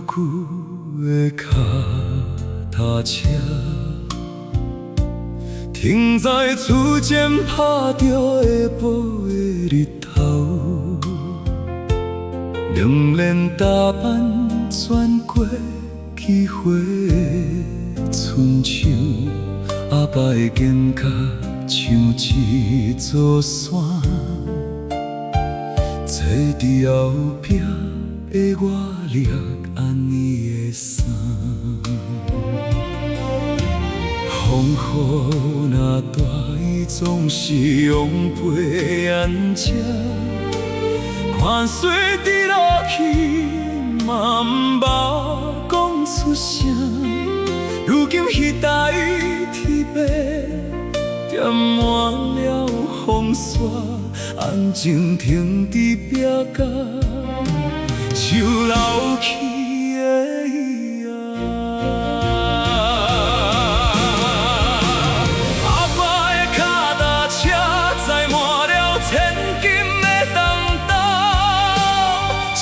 旧的脚踏车，停在厝前拍着下晡的日头，两连打扮转过起火的春秋，阿爸的肩胛像一座山，坐伫后壁的我掠安尼的衫。风雨若大，伊总是用背安遮，看水滴落去，嘛毋捌讲出声。如今迄台铁马，点满了风沙，安静停伫壁角，树流去的影。阿爸的脚踏车载满了千金的重担，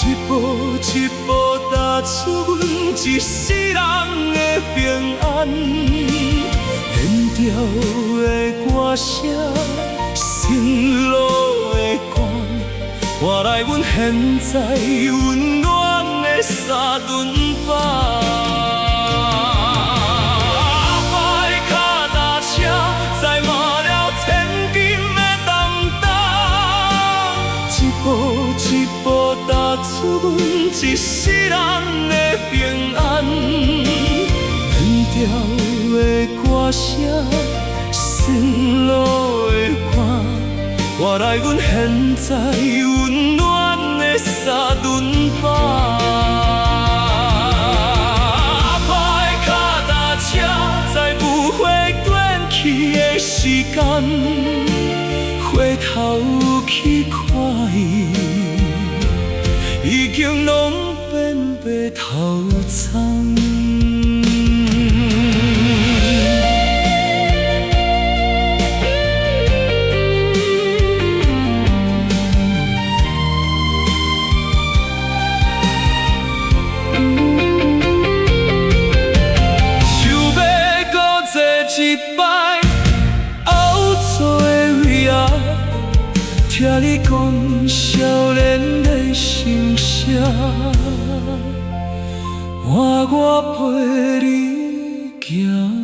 一步一步踏出阮一世人的平安。连调的歌声，心路的光，换来阮现在温暖的三顿饭。阿爸的脚踏车载满了千金的重担，一步一步踏出阮一世人的平安。连调的歌声，心路的汗，换来阮现在温暖的三顿饭。阿爸的脚踏车在不会转去的时间，回头去看伊，已经拢变白头苍。一摆后座的位仔，听你讲少年的心声，换我陪你行。